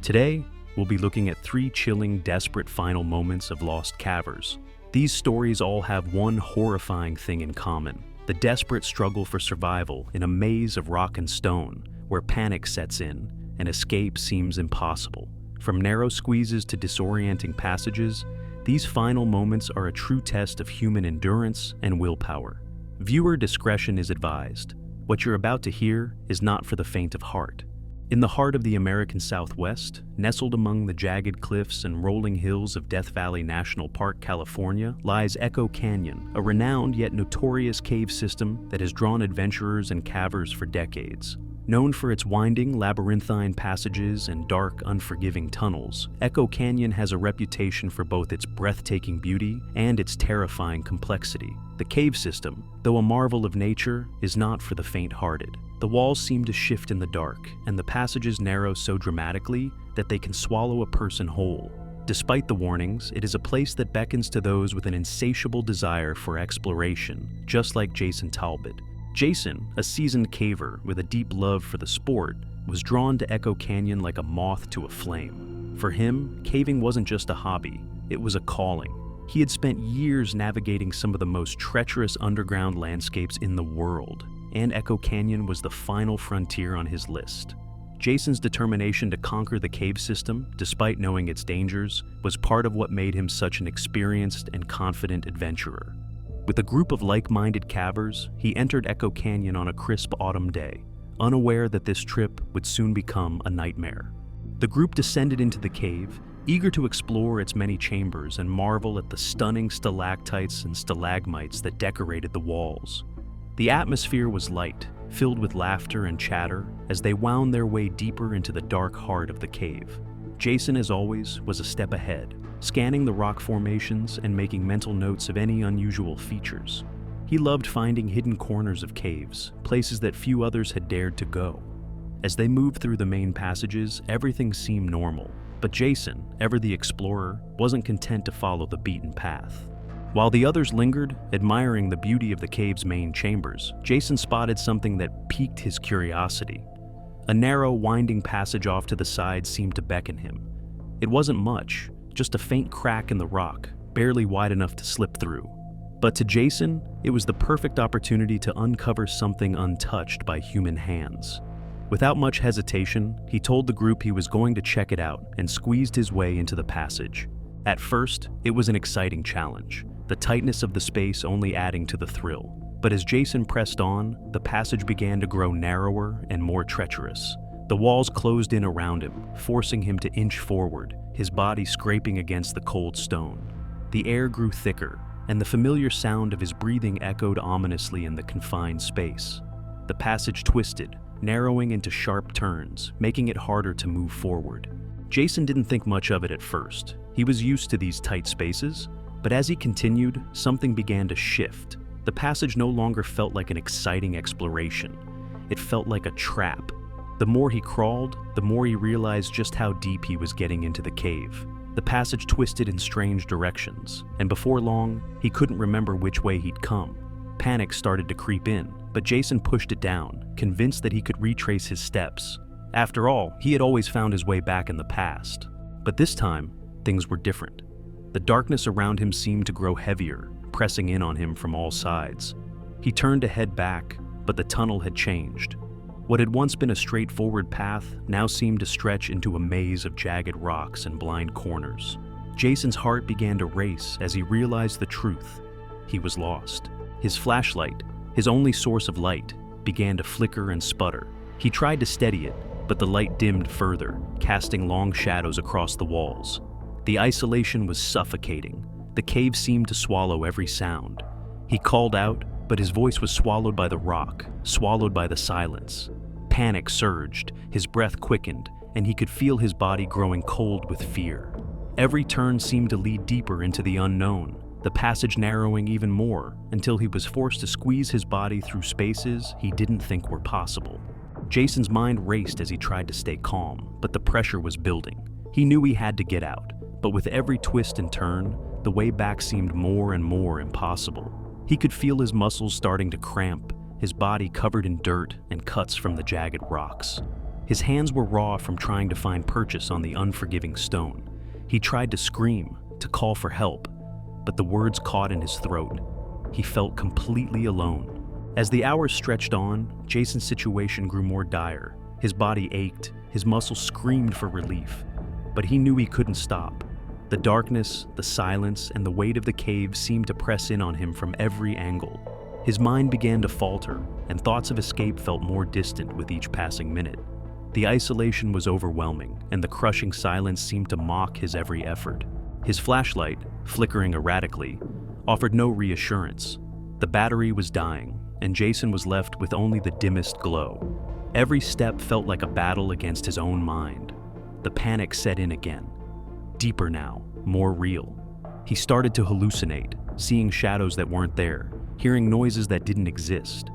Today, we'll be looking at 3 chilling, desperate final moments of lost cavers. These stories all have one horrifying thing in common: the desperate struggle for survival in a maze of rock and stone where panic sets in and escape seems impossible. From narrow squeezes to disorienting passages, these final moments are a true test of human endurance and willpower. Viewer discretion is advised. What you're about to hear is not for the faint of heart. In the heart of the American Southwest, nestled among the jagged cliffs and rolling hills of Death Valley National Park, California, lies Echo Canyon, a renowned yet notorious cave system that has drawn adventurers and cavers for decades. Known for its winding, labyrinthine passages and dark, unforgiving tunnels, Echo Canyon has a reputation for both its breathtaking beauty and its terrifying complexity. The cave system, though a marvel of nature, is not for the faint-hearted. The walls seem to shift in the dark, and the passages narrow so dramatically that they can swallow a person whole. Despite the warnings, it is a place that beckons to those with an insatiable desire for exploration, just like Jason Talbot. Jason, a seasoned caver with a deep love for the sport, was drawn to Echo Canyon like a moth to a flame. For him, caving wasn't just a hobby, it was a calling. He had spent years navigating some of the most treacherous underground landscapes in the world, and Echo Canyon was the final frontier on his list. Jason's determination to conquer the cave system, despite knowing its dangers, was part of what made him such an experienced and confident adventurer. With a group of like-minded cavers, he entered Echo Canyon on a crisp autumn day, unaware that this trip would soon become a nightmare. The group descended into the cave, eager to explore its many chambers and marvel at the stunning stalactites and stalagmites that decorated the walls. The atmosphere was light, filled with laughter and chatter as they wound their way deeper into the dark heart of the cave. Jason, as always, was a step ahead, scanning the rock formations and making mental notes of any unusual features. He loved finding hidden corners of caves, places that few others had dared to go. As they moved through the main passages, everything seemed normal, but Jason, ever the explorer, wasn't content to follow the beaten path. While the others lingered, admiring the beauty of the cave's main chambers, Jason spotted something that piqued his curiosity. A narrow, winding passage off to the side seemed to beckon him. It wasn't much, just a faint crack in the rock, barely wide enough to slip through. But to Jason, it was the perfect opportunity to uncover something untouched by human hands. Without much hesitation, he told the group he was going to check it out and squeezed his way into the passage. At first, it was an exciting challenge, the tightness of the space only adding to the thrill. But as Jason pressed on, the passage began to grow narrower and more treacherous. The walls closed in around him, forcing him to inch forward, his body scraping against the cold stone. The air grew thicker, and the familiar sound of his breathing echoed ominously in the confined space. The passage twisted, narrowing into sharp turns, making it harder to move forward. Jason didn't think much of it at first. He was used to these tight spaces, but as he continued, something began to shift. The passage no longer felt like an exciting exploration. It felt like a trap. The more he crawled, the more he realized just how deep he was getting into the cave. The passage twisted in strange directions, and before long, he couldn't remember which way he'd come. Panic started to creep in, but Jason pushed it down, convinced that he could retrace his steps. After all, he had always found his way back in the past. But this time, things were different. The darkness around him seemed to grow heavier, pressing in on him from all sides. He turned to head back, but the tunnel had changed. What had once been a straightforward path now seemed to stretch into a maze of jagged rocks and blind corners. Jason's heart began to race as he realized the truth. He was lost. His flashlight, his only source of light, began to flicker and sputter. He tried to steady it, but the light dimmed further, casting long shadows across the walls. The isolation was suffocating. The cave seemed to swallow every sound. He called out, but his voice was swallowed by the rock, swallowed by the silence. Panic surged, his breath quickened, and he could feel his body growing cold with fear. Every turn seemed to lead deeper into the unknown, the passage narrowing even more, until he was forced to squeeze his body through spaces he didn't think were possible. Jason's mind raced as he tried to stay calm, but the pressure was building. He knew he had to get out, but with every twist and turn, the way back seemed more and more impossible. He could feel his muscles starting to cramp, his body covered in dirt and cuts from the jagged rocks. His hands were raw from trying to find purchase on the unforgiving stone. He tried to scream, to call for help, but the words caught in his throat. He felt completely alone. As the hours stretched on, Jason's situation grew more dire. His body ached, his muscles screamed for relief, but he knew he couldn't stop. The darkness, the silence, and the weight of the cave seemed to press in on him from every angle. His mind began to falter, and thoughts of escape felt more distant with each passing minute. The isolation was overwhelming, and the crushing silence seemed to mock his every effort. His flashlight, flickering erratically, offered no reassurance. The battery was dying, and Jason was left with only the dimmest glow. Every step felt like a battle against his own mind. The panic set in again. Deeper now, more real. He started to hallucinate, seeing shadows that weren't there, hearing noises that didn't exist.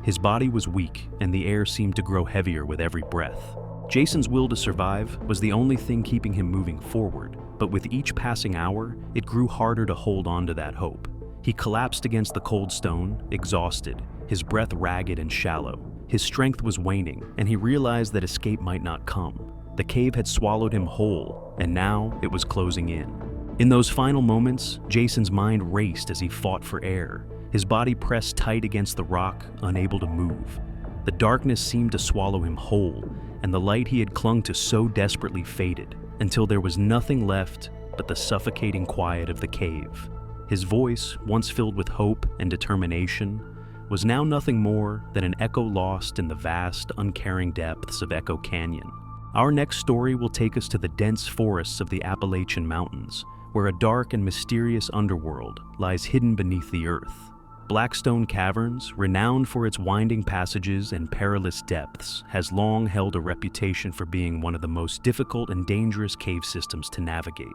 His body was weak, and the air seemed to grow heavier with every breath. Jason's will to survive was the only thing keeping him moving forward, but with each passing hour, it grew harder to hold on to that hope. He collapsed against the cold stone, exhausted, his breath ragged and shallow. His strength was waning, and he realized that escape might not come. The cave had swallowed him whole, and now it was closing in. In those final moments, Jason's mind raced as he fought for air. His body pressed tight against the rock, unable to move. The darkness seemed to swallow him whole, and the light he had clung to so desperately faded, until there was nothing left but the suffocating quiet of the cave. His voice, once filled with hope and determination, was now nothing more than an echo lost in the vast, uncaring depths of Echo Canyon. Our next story will take us to the dense forests of the Appalachian Mountains, where a dark and mysterious underworld lies hidden beneath the earth. Blackstone Caverns, renowned for its winding passages and perilous depths, has long held a reputation for being one of the most difficult and dangerous cave systems to navigate.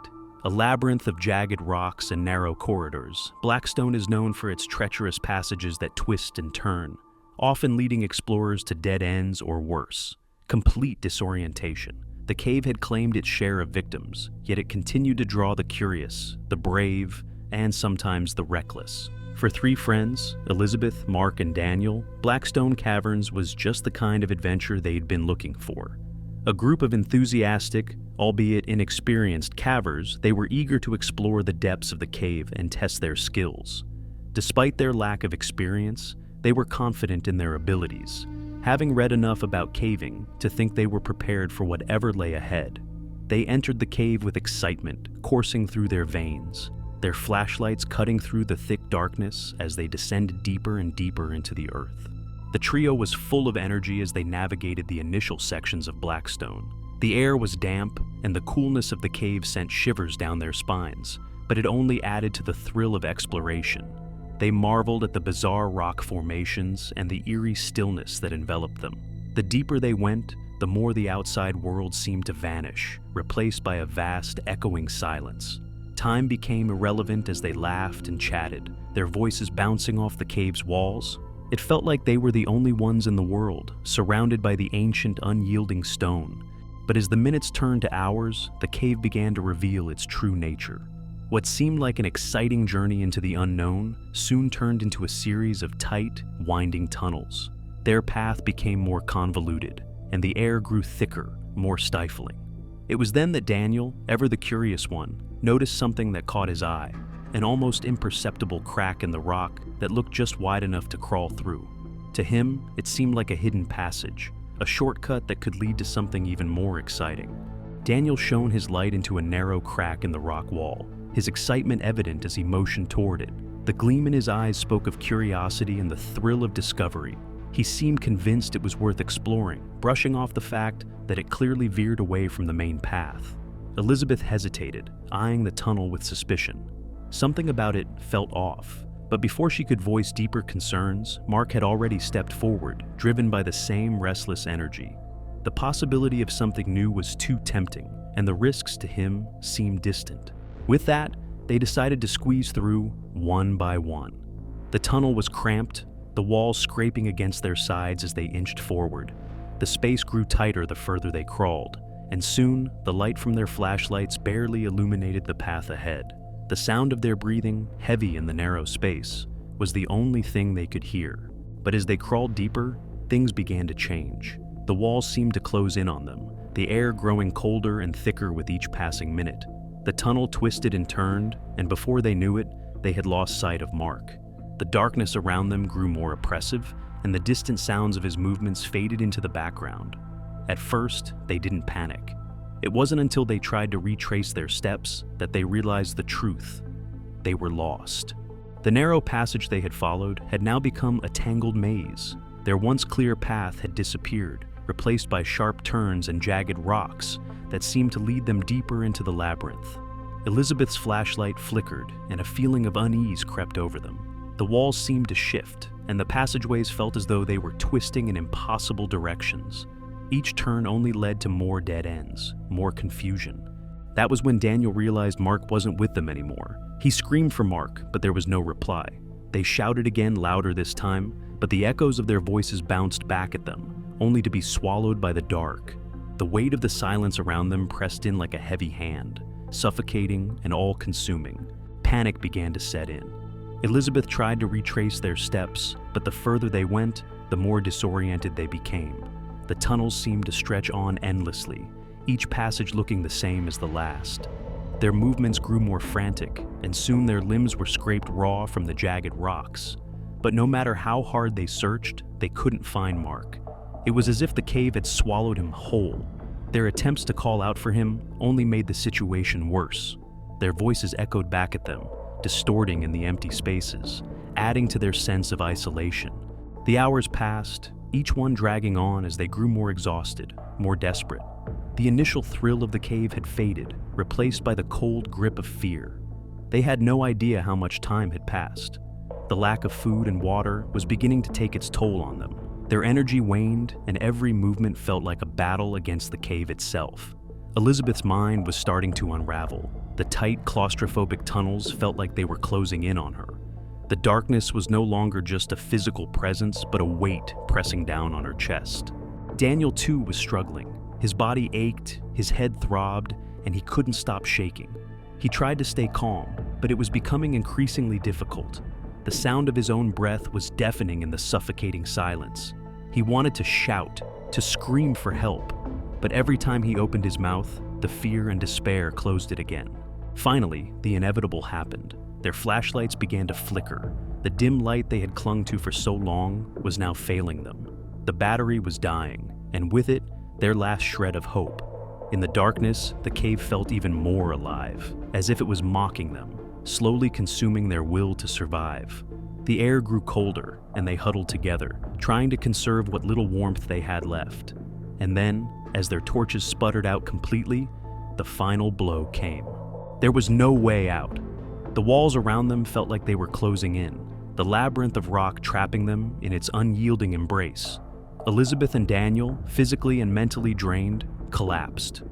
A labyrinth of jagged rocks and narrow corridors, Blackstone is known for its treacherous passages that twist and turn, often leading explorers to dead ends or worse, complete disorientation. The cave had claimed its share of victims, yet it continued to draw the curious, the brave, and sometimes the reckless. For three friends, Elizabeth, Mark, and Daniel, Blackstone Caverns was just the kind of adventure they'd been looking for. A group of enthusiastic, albeit inexperienced cavers, they were eager to explore the depths of the cave and test their skills. Despite their lack of experience, they were confident in their abilities, having read enough about caving to think they were prepared for whatever lay ahead. They entered the cave with excitement coursing through their veins, their flashlights cutting through the thick darkness as they descended deeper and deeper into the earth. The trio was full of energy as they navigated the initial sections of Blackstone. The air was damp, and the coolness of the cave sent shivers down their spines, but it only added to the thrill of exploration. They marveled at the bizarre rock formations and the eerie stillness that enveloped them. The deeper they went, the more the outside world seemed to vanish, replaced by a vast, echoing silence. Time became irrelevant as they laughed and chatted, their voices bouncing off the cave's walls. It felt like they were the only ones in the world, surrounded by the ancient, unyielding stone. But as the minutes turned to hours, the cave began to reveal its true nature. What seemed like an exciting journey into the unknown soon turned into a series of tight, winding tunnels. Their path became more convoluted, and the air grew thicker, more stifling. It was then that Daniel, ever the curious one, noticed something that caught his eye, an almost imperceptible crack in the rock that looked just wide enough to crawl through. To him, it seemed like a hidden passage, a shortcut that could lead to something even more exciting. Daniel shone his light into a narrow crack in the rock wall, his excitement evident as he motioned toward it. The gleam in his eyes spoke of curiosity and the thrill of discovery. He seemed convinced it was worth exploring, brushing off the fact that it clearly veered away from the main path. Elizabeth hesitated, eyeing the tunnel with suspicion. Something about it felt off, but before she could voice deeper concerns, Mark had already stepped forward, driven by the same restless energy. The possibility of something new was too tempting, and the risks to him seemed distant. With that, they decided to squeeze through one by one. The tunnel was cramped, the walls scraping against their sides as they inched forward. The space grew tighter the further they crawled, and soon the light from their flashlights barely illuminated the path ahead. The sound of their breathing, heavy in the narrow space, was the only thing they could hear. But as they crawled deeper, things began to change. The The walls seemed to close in on them, the air growing colder and thicker with each passing minute. The tunnel twisted and turned, and before they knew it, they had lost sight of Mark. The darkness around them grew more oppressive, and the distant sounds of his movements faded into the background. At first, they didn't panic. It wasn't until they tried to retrace their steps that they realized the truth. They were lost. The narrow passage they had followed had now become a tangled maze. Their once clear path had disappeared, replaced by sharp turns and jagged rocks that seemed to lead them deeper into the labyrinth. Elizabeth's flashlight flickered, and a feeling of unease crept over them. The walls seemed to shift, and the passageways felt as though they were twisting in impossible directions. Each turn only led to more dead ends, more confusion. That was when Daniel realized Mark wasn't with them anymore. He screamed for Mark, but there was no reply. They shouted again, louder this time, but the echoes of their voices bounced back at them, only to be swallowed by the dark. The weight of the silence around them pressed in like a heavy hand, suffocating and all-consuming. Panic began to set in. Elizabeth tried to retrace their steps, but the further they went, the more disoriented they became. The tunnels seemed to stretch on endlessly, each passage looking the same as the last. Their movements grew more frantic, and soon their limbs were scraped raw from the jagged rocks. But no matter how hard they searched, they couldn't find Mark. It was as if the cave had swallowed him whole. Their attempts to call out for him only made the situation worse. Their voices echoed back at them, distorting in the empty spaces, adding to their sense of isolation. The hours passed, each one dragging on as they grew more exhausted, more desperate. The initial thrill of the cave had faded, replaced by the cold grip of fear. They had no idea how much time had passed. The lack of food and water was beginning to take its toll on them. Their energy waned, and every movement felt like a battle against the cave itself. Elizabeth's mind was starting to unravel. The tight, claustrophobic tunnels felt like they were closing in on her. The darkness was no longer just a physical presence, but a weight pressing down on her chest. Daniel, too, was struggling. His body ached, his head throbbed, and he couldn't stop shaking. He tried to stay calm, but it was becoming increasingly difficult. The sound of his own breath was deafening in the suffocating silence. He wanted to shout, to scream for help, but every time he opened his mouth, the fear and despair closed it again. Finally, the inevitable happened. Their flashlights began to flicker. The dim light they had clung to for so long was now failing them. The battery was dying, and with it, their last shred of hope. In the darkness, the cave felt even more alive, as if it was mocking them, slowly consuming their will to survive. The air grew colder, and they huddled together, trying to conserve what little warmth they had left. And then, as their torches sputtered out completely, the final blow came. There was no way out. The walls around them felt like they were closing in, the labyrinth of rock trapping them in its unyielding embrace. Elizabeth and Daniel, physically and mentally drained, collapsed.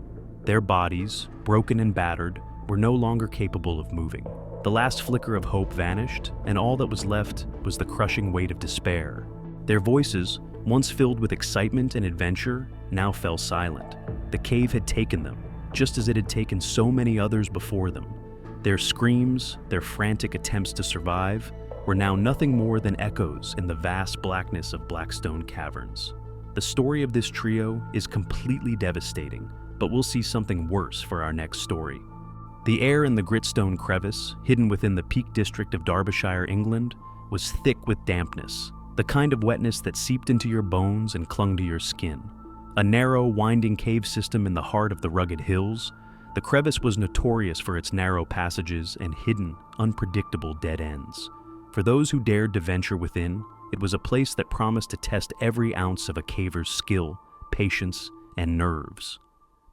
Their bodies, broken and battered, were no longer capable of moving. The last flicker of hope vanished, and all that was left was the crushing weight of despair. Their voices, once filled with excitement and adventure, now fell silent. The cave had taken them, just as it had taken so many others before them. Their screams, their frantic attempts to survive, were now nothing more than echoes in the vast blackness of Blackstone Caverns. The story of this trio is completely devastating, but we'll see something worse for our next story. The air in the Gritstone Crevice, hidden within the Peak District of Derbyshire, England, was thick with dampness, the kind of wetness that seeped into your bones and clung to your skin. A narrow, winding cave system in the heart of the rugged hills, the crevice was notorious for its narrow passages and hidden, unpredictable dead ends. For those who dared to venture within, it was a place that promised to test every ounce of a caver's skill, patience, and nerves.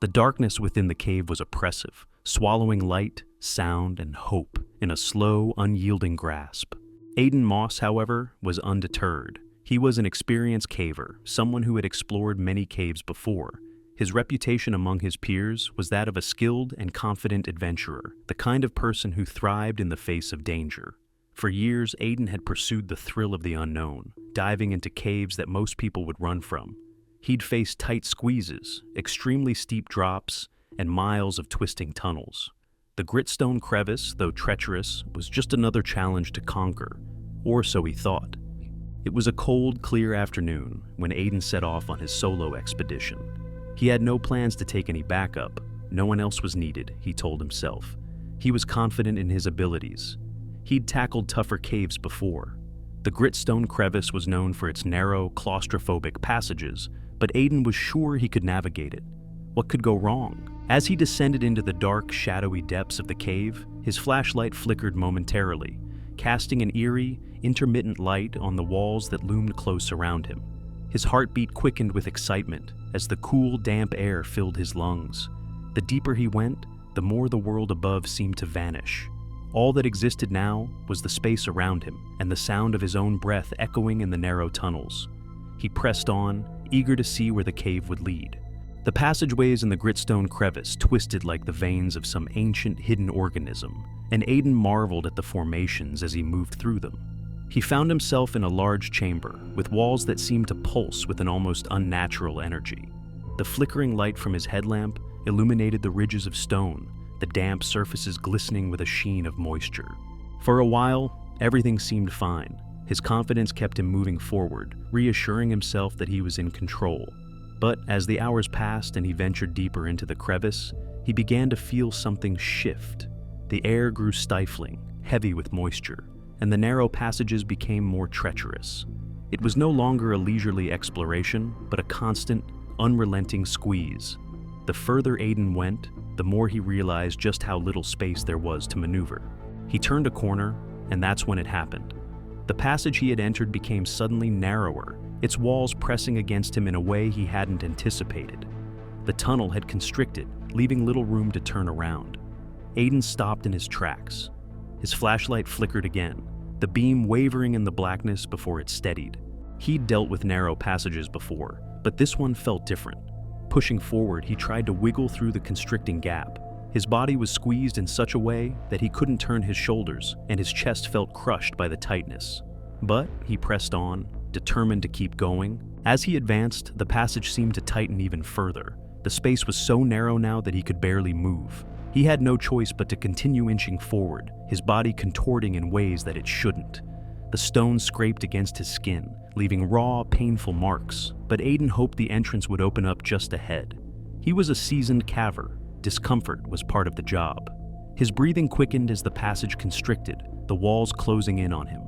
The darkness within the cave was oppressive, swallowing light, sound, and hope in a slow, unyielding grasp. Aidan Moss, however, was undeterred. He was an experienced caver, someone who had explored many caves before. His reputation among his peers was that of a skilled and confident adventurer, the kind of person who thrived in the face of danger. For years, Aidan had pursued the thrill of the unknown, diving into caves that most people would run from. He'd faced tight squeezes, extremely steep drops, and miles of twisting tunnels. The Gritstone Crevice, though treacherous, was just another challenge to conquer, or so he thought. It was a cold, clear afternoon when Aiden set off on his solo expedition. He had no plans to take any backup. No one else was needed, he told himself. He was confident in his abilities. He'd tackled tougher caves before. The Gritstone Crevice was known for its narrow, claustrophobic passages, but Aiden was sure he could navigate it. What could go wrong? As he descended into the dark, shadowy depths of the cave, his flashlight flickered momentarily, casting an eerie, intermittent light on the walls that loomed close around him. His heartbeat quickened with excitement as the cool, damp air filled his lungs. The deeper he went, the more the world above seemed to vanish. All that existed now was the space around him and the sound of his own breath echoing in the narrow tunnels. He pressed on, eager to see where the cave would lead. The passageways in the Gritstone Crevice twisted like the veins of some ancient hidden organism, and Aiden marveled at the formations as he moved through them. He found himself in a large chamber with walls that seemed to pulse with an almost unnatural energy. The flickering light from his headlamp illuminated the ridges of stone, the damp surfaces glistening with a sheen of moisture. For a while, everything seemed fine. His confidence kept him moving forward, reassuring himself that he was in control. But as the hours passed and he ventured deeper into the crevice, he began to feel something shift. The air grew stifling, heavy with moisture, and the narrow passages became more treacherous. It was no longer a leisurely exploration, but a constant, unrelenting squeeze. The further Aiden went, the more he realized just how little space there was to maneuver. He turned a corner, and that's when it happened. The passage he had entered became suddenly narrower, its walls pressing against him in a way he hadn't anticipated. The tunnel had constricted, leaving little room to turn around. Aiden stopped in his tracks. His flashlight flickered again, the beam wavering in the blackness before it steadied. He'd dealt with narrow passages before, but this one felt different. Pushing forward, he tried to wiggle through the constricting gap. His body was squeezed in such a way that he couldn't turn his shoulders, and his chest felt crushed by the tightness. But he pressed on, determined to keep going. As he advanced, the passage seemed to tighten even further. The space was so narrow now that he could barely move. He had no choice but to continue inching forward, his body contorting in ways that it shouldn't. The stone scraped against his skin, leaving raw, painful marks, but Aiden hoped the entrance would open up just ahead. He was a seasoned caver. Discomfort was part of the job. His breathing quickened as the passage constricted, the walls closing in on him.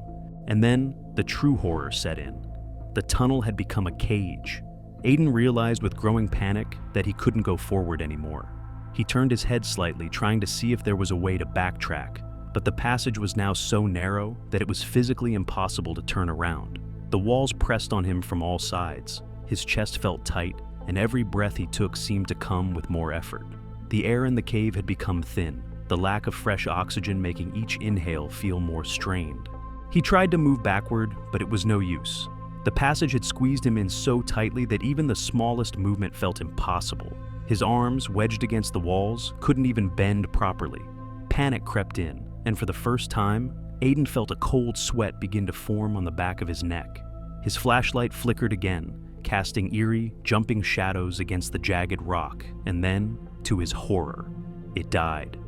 And then, the true horror set in. The tunnel had become a cage. Aiden realized with growing panic that he couldn't go forward anymore. He turned his head slightly, trying to see if there was a way to backtrack, but the passage was now so narrow that it was physically impossible to turn around. The walls pressed on him from all sides. His chest felt tight, and every breath he took seemed to come with more effort. The air in the cave had become thin, the lack of fresh oxygen making each inhale feel more strained. He tried to move backward, but it was no use. The passage had squeezed him in so tightly that even the smallest movement felt impossible. His arms, wedged against the walls, couldn't even bend properly. Panic crept in, and for the first time, Aiden felt a cold sweat begin to form on the back of his neck. His flashlight flickered again, casting eerie, jumping shadows against the jagged rock, and then, to his horror, it died.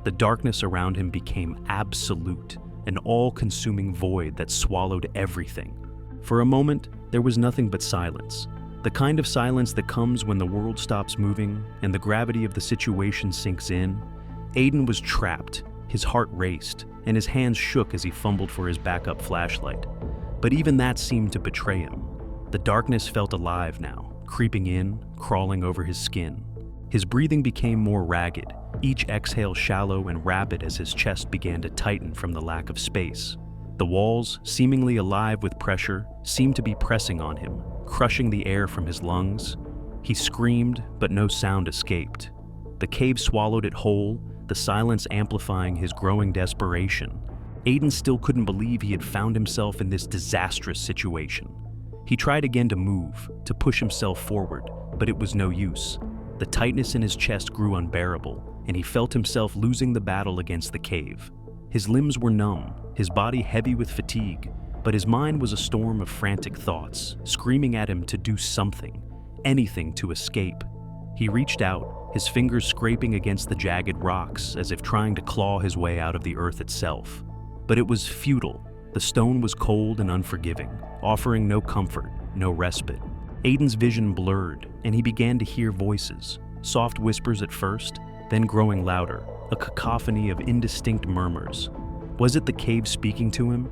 The darkness around him became absolute, an all-consuming void that swallowed everything. For a moment, there was nothing but silence. The kind of silence that comes when the world stops moving and the gravity of the situation sinks in. Aiden was trapped. His heart raced, and his hands shook as he fumbled for his backup flashlight. But even that seemed to betray him. The darkness felt alive now, creeping in, crawling over his skin. His breathing became more ragged, each exhale shallow and rapid as his chest began to tighten from the lack of space. The walls, seemingly alive with pressure, seemed to be pressing on him, crushing the air from his lungs. He screamed, but no sound escaped. The cave swallowed it whole, the silence amplifying his growing desperation. Aiden still couldn't believe he had found himself in this disastrous situation. He tried again to move, to push himself forward, but it was no use. The tightness in his chest grew unbearable, and he felt himself losing the battle against the cave. His limbs were numb, his body heavy with fatigue, but his mind was a storm of frantic thoughts, screaming at him to do something, anything to escape. He reached out, his fingers scraping against the jagged rocks as if trying to claw his way out of the earth itself. But it was futile. The stone was cold and unforgiving, offering no comfort, no respite. Aiden's vision blurred, and he began to hear voices, soft whispers at first, then growing louder, a cacophony of indistinct murmurs. Was it the cave speaking to him?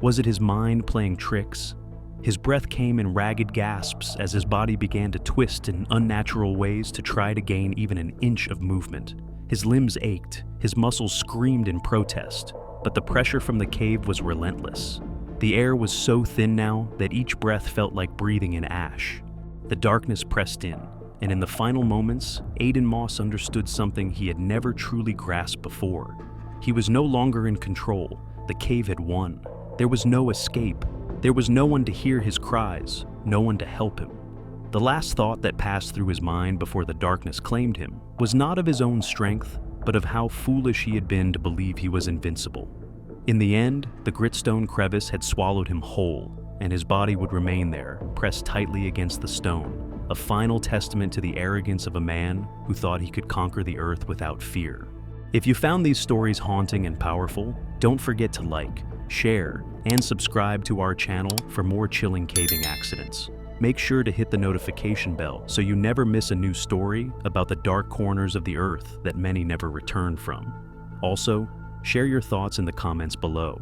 Was it his mind playing tricks? His breath came in ragged gasps as his body began to twist in unnatural ways to try to gain even an inch of movement. His limbs ached, his muscles screamed in protest, but the pressure from the cave was relentless. The air was so thin now that each breath felt like breathing in ash. The darkness pressed in, and in the final moments, Aiden Moss understood something he had never truly grasped before. He was no longer in control. The cave had won. There was no escape. There was no one to hear his cries, no one to help him. The last thought that passed through his mind before the darkness claimed him was not of his own strength, but of how foolish he had been to believe he was invincible. In the end, the Gritstone Crevice had swallowed him whole, and his body would remain there, pressed tightly against the stone, a final testament to the arrogance of a man who thought he could conquer the earth without fear. If you found these stories haunting and powerful, don't forget to like, share, and subscribe to our channel for more chilling caving accidents. Make sure to hit the notification bell so you never miss a new story about the dark corners of the earth that many never return from. Also, share your thoughts in the comments below.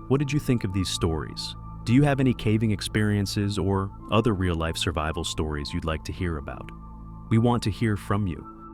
What did you think of these stories? Do you have any caving experiences or other real-life survival stories you'd like to hear about? We want to hear from you.